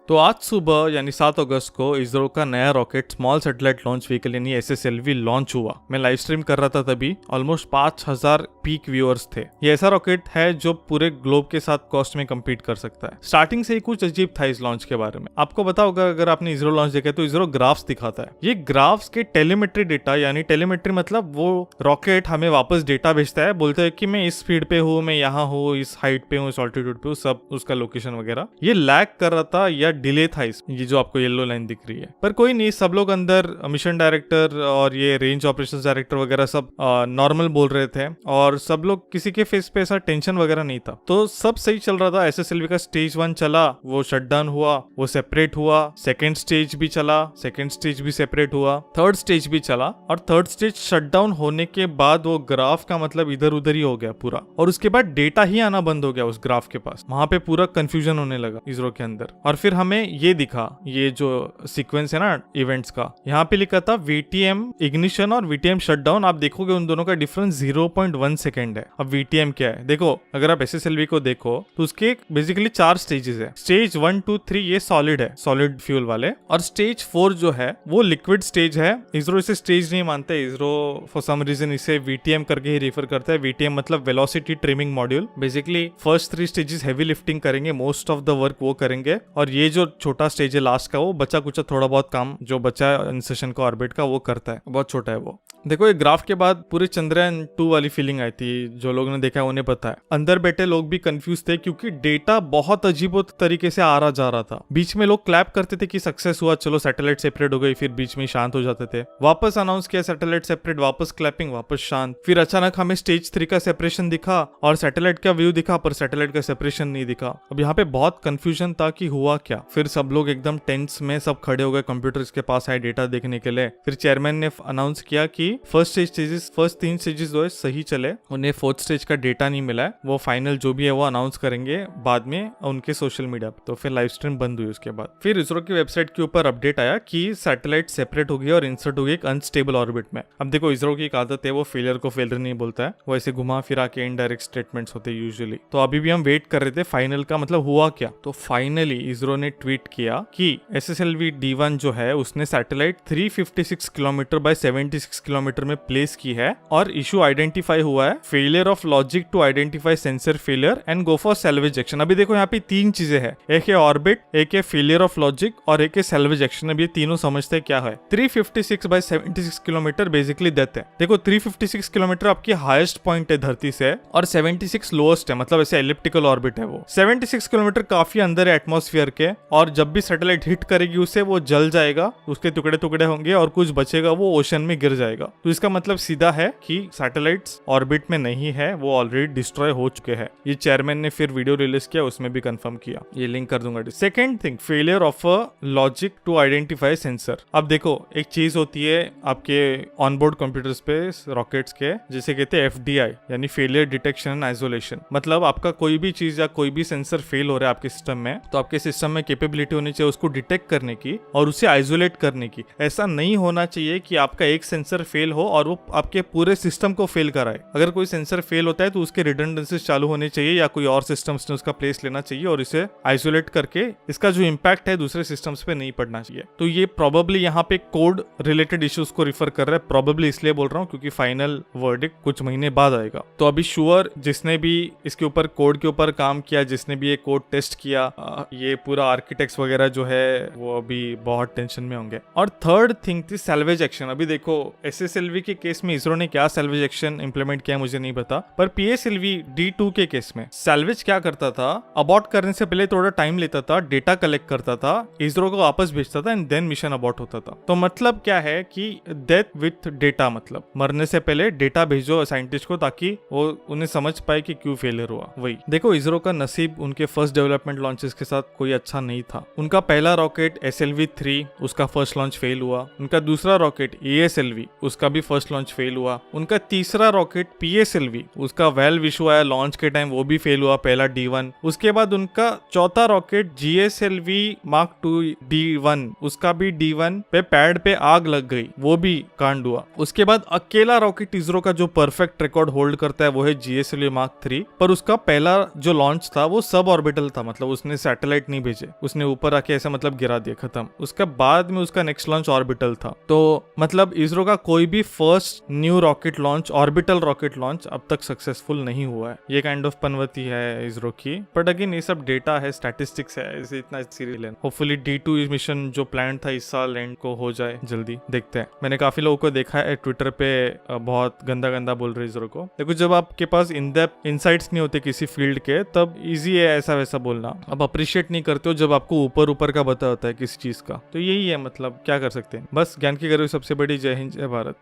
तो आज सुबह यानी 7 अगस्त को इसरो का नया rocket small satellite launch vehicle यानी SSLV लॉन्च हुआ। मैं लाइव स्ट्रीम कर रहा था तभी ऑलमोस्ट 5000 पीक व्यूअर्स थे। ये ऐसा रॉकेट है जो पूरे ग्लोब के साथ कॉस्ट में कम्पीट कर सकता है। स्टार्टिंग से ही कुछ अजीब था इस लॉन्च के बारे में। आपको पता होगा अगर आपने इसरो लॉन्च देखा तो इसरो ग्राफ्स दिखाता है। ये ग्राफ्स के टेलीमेट्री डेटा यानी टेलीमेट्री मतलब वो रॉकेट हमें वापस डेटा भेजता है, बोलता है कि मैं इस स्पीड पे हूँ, मैं यहाँ हूँ, इस हाइट पे हूँ, इस ऑल्टीट्यूड पे हूँ, सब उसका लोकेशन वगैरह। ये लैग कर रहा था या डिले था इस ये जो आपको येलो लाइन दिख रही है। पर कोई नहीं, सब लोग अंदर मिशन डायरेक्टर और ये रेंज ऑपरेशंस डायरेक्टर वगैरह सब नॉर्मल बोल रहे थे और सब लोग किसी के फेस पे ऐसा टेंशन वगैरह नहीं था, तो सब सही चल रहा था। SSLV का स्टेज 1 चला, वो शटडाउन हुआ, वो सेपरेट हुआ। सेकेंड स्टेज भी चला, सेकेंड स्टेज भी सेपरेट हुआ। थर्ड स्टेज भी चला और थर्ड स्टेज शटडाउन होने के बाद वो ग्राफ का मतलब इधर उधर ही हो गया पूरा, और उसके बाद डेटा ही आना बंद हो गया उस ग्राफ के पास। वहां पे पूरा कंफ्यूजन होने लगा इसरो के अंदर। और फिर हमें ये दिखा, ये जो सीक्वेंस है ना इवेंट्स का, यहाँ पे लिखा था VTM इग्निशन और VTM शटडाउन। आप देखोगे उन दोनों का डिफरेंस 0.1 सेकेंड है। अब VTM क्या है देखो, अगर आप SSLV को देखो तो उसके बेसिकली 4 स्टेजेस है। स्टेज 1, 2, 3 ये सॉलिड है, सॉलिड फ्यूल वाले, और स्टेज 4 जो है वो लिक्विड स्टेज है। इसरो इसे स्टेज नहीं मानते, इसरो फॉर सम रीजन इसे VTM करके ही रेफर करता है। VTM मतलब velocity trimming module. Basically first 3 stages heavy lifting करेंगे, मोस्ट ऑफ द वर्क वो करेंगे, और ये जो छोटा स्टेज है लास्ट का वो बचा कुचा थोड़ा बहुत काम जो बचा है इंसर्शन का ऑर्बिट का वो करता है, बहुत छोटा है वो। देखो ये ग्राफ के बाद पूरे चंद्रयान 2 वाली फीलिंग आई थी। जो लोगों ने देखा है उन्हें पता है। अंदर बैठे लोग भी कंफ्यूज थे क्योंकि डेटा बहुत अजीब तरीके से आ रहा जा रहा था। बीच में लोग क्लैप करते थे कि सक्सेस हुआ, चलो सैटेलाइट सेपरेट हो गई, फिर बीच में शांत हो जाते थे। वापस अनाउंस किया सैटेलाइट सेपरेट, वापस क्लैपिंग, वापस शांत। फिर अचानक हमें स्टेज 3 का सेपरेशन दिखा और सैटेलाइट का व्यू दिखा, पर सैटेलाइट का सेपरेशन नहीं दिखा। अब यहाँ पे बहुत कंफ्यूजन था कि हुआ क्या। फिर सब लोग एकदम टेंस में सब खड़े हो गए, कंप्यूटर्स के पास आए डेटा देखने के लिए। फिर चेयरमैन ने अनाउंस किया कि फर्स्ट 3 स्टेजेस जो है सही चले, उन्हें 4th स्टेज का डेटा नहीं मिला है। वो फाइनल जो भी है वो अनाउंस करेंगे बाद में उनके सोशल मीडिया पे। तो फिर लाइव स्ट्रीम बंद हुई उसके बाद। फिर इसरो की वेबसाइट के ऊपर अपडेट आया कि सैटेलाइट सेपरेट हो गई और इंसर्ट हो गई एक अनस्टेबल ऑर्बिट में। अब देखो इसरो की एक आदत है, वो फेलियर को फेलियर नहीं बोलता है, वो ऐसे घुमा फिरा के इनडायरेक्ट स्टेटमेंट्स होते हैं यूजुअली। तो अभी भी हम वेट कर रहे थे फाइनल का मतलब हुआ क्या। तो फाइनली इसरो ने ट्वीट किया कि SSLV D1 जो है उसने सैटेलाइट 356 किलोमीटर बाय 76 किलोमीटर में प्लेस की है और इशू आइडेंटिफाई हुआ है, failure of logic to identify sensor failure and go for salvage action. अभी देखो यहाँ पे 3 चीजें हैं, एक है ऑर्बिट, एक है फेलियर ऑफ लॉजिक और एक है सैल्वेज एक्शन। अब ये तीनों समझते हैं क्या है। 356 बाय 76 किलोमीटर बेसिकली डेथ है। देखो 356 किलोमीटर आपकी हाईएस्ट पॉइंट है धरती से और 76 लोएस्ट है, मतलब ऐसे एलिप्टिकल ऑर्बिट है वो। 76 किलोमीटर काफी अंदर है एटमॉस्फेयर के, और जब भी सैटेलाइट हिट करेगी उसे वो जल जाएगा, उसके टुकड़े टुकड़े होंगे और कुछ बचेगा वो ओशन में गिर जाएगा। तो इसका मतलब सीधा है कि सैटेलाइट्स ऑर्बिट में नहीं है, वो ऑलरेडी डिस्ट्रॉय हो चुके हैं। ये चेयरमैन ने फिर वीडियो रिलीज किया, उसमें भी कंफर्म किया, ये लिंक कर दूंगा। Second thing, failure of a logic to identify sensor. अब देखो एक चीज होती है आपके ऑनबोर्ड कंप्यूटर्स पे रॉकेट्स के, जिसे कहते हैं FDI यानी फेलियर डिटेक्शन एंड आइसोलेशन। मतलब आपका कोई भी चीज या कोई भी सेंसर फेल हो रहा है आपके सिस्टम में, तो आपके सिस्टम में कैपेबिलिटी होनी चाहिए उसको डिटेक्ट करने की और उसे आइसोलेट करने की। ऐसा नहीं होना चाहिए कि आपका एक सेंसर फेल हो और वो आपके पूरे सिस्टम को फेल कराए। अगर कोई सेंसर फेल होता है तो उसके रिडंडेंसीज चालू होने चाहिए या कोई और सिस्टम्स ने उसका प्लेस लेना चाहिए और इसे आइसोलेट करके इसका जो इम्पैक्ट है दूसरे सिस्टम्स पे नहीं पड़ना चाहिए। तो ये प्रोबेबली यहाँ पे कोड रिलेटेड इश्यूज को रिफर कर रहा है। प्रोबेबली इसलिए बोल रहा हूँ क्योंकि फाइनल वर्डिक्ट कुछ महीने बाद आएगा। तो अभी श्योर जिसने भी इसके ऊपर कोड के ऊपर काम किया, जिसने भी ये कोड टेस्ट किया, ये पूरा आर्किटेक्ट्स वगैरह जो है वो अभी बहुत टेंशन में होंगे। और थर्ड थिंग थी सैल्वेज एक्शन। अभी देखो SSLV के केस में इसरो ने क्या सैल्वेज एक्शन इंप्लीमेंट किया मुझे नहीं पता, पर PSLV D2 के केस में सैल्वेज क्या करता था, अबॉर्ट करने से पहले थोड़ा टाइम लेता था, डेटा कलेक्ट करता था, इसरो को वापस भेजता था एंड देन मिशन अबॉर्ट होता था। तो मतलब क्या है कि डेथ विथ डेटा, मतलब मरने से पहले डेटा भेजो साइंटिस्ट को ताकि वो उन्हें समझ पाए कि क्यों फेलियर हुआ। वही देखो इसरो का नसीब उनके फर्स्ट डेवलपमेंट लॉन्चेस के साथ कोई अच्छा नहीं था। उनका पहला रॉकेट SLV-3 उसका फर्स्ट लॉन्च फेल हुआ, उनका दूसरा रॉकेट ASLV उसका भी फर्स्ट लॉन्च फेल हुआ, उनका तीसरा रॉकेट PSLV उसका वेल्व इशू आया लॉन्च के टाइम, वो भी फेल हुआ, पहला D1। उसके बाद उनका चौथा rocket GSLV Mark II D1 उसका भी D1 पे पैड पे आग लग गई, वो भी कांड हुआ। उसके बाद अकेला रॉकेट इसरो का जो परफेक्ट रिकॉर्ड होल्ड करता है वो है GSLV Mark III, पर उसका पहला जो लॉन्च था वो सब ऑर्बिटल था, मतलब उसने सैटेलाइट नहीं भेजे। उसने ऊपर आके ऐसा मतलब गिरा दिया, खत्म। उसके बाद में उसका नेक्स्ट लॉन्च ऑर्बिटल था। तो मतलब इसरो का कोई भी first new rocket launch, orbital rocket launch अब तक सक्सेसफुल नहीं हुआ है। ये काइंड ऑफ पनवती है इसरो की, बट अगेन ये सब डेटा है, स्टैटिस्टिक्स है, इसे इतना सीरियस है। होपफुली D2 मिशन जो प्लान था इस साल एंड को हो जाए जल्दी, देखते हैं। मैंने काफी लोगों को देखा है ट्विटर पे बहुत गंदा गंदा बोल रहे इसरो को। देखो जब आपके पास इन डेप्थ इनसाइट्स नहीं होते किसी फील्ड के तब इजी है ऐसा वैसा बोलना। आप अप्रिशिएट नहीं करते हो जब आपको ऊपर ऊपर का पता होता है किसी चीज का। तो यही है, मतलब क्या कर सकते हैं। बस ज्ञान की गरीब सबसे बड़ी। जय हिंद, जय Bharat.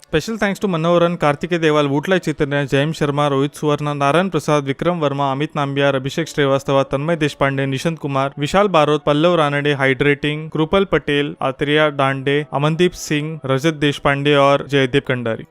Special thanks to Manoharan, Karthikeya Deval, Vutlai चैतन्य, जयम शर्मा, रोहित सुवर्ण, नारायण प्रसाद, विक्रम वर्मा, अमित नाम्बियार, अभिषेक श्रीवास्तव, तन्मय देशपांडे, निशंत कुमार, विशाल बारोत, पल्लव रानडे, हाइड्रेटिंग, कृपल पटेल, आत्रेया डांडे, अमनदीप सिंह, रजत देशपांडे और जयदीप कंडारी।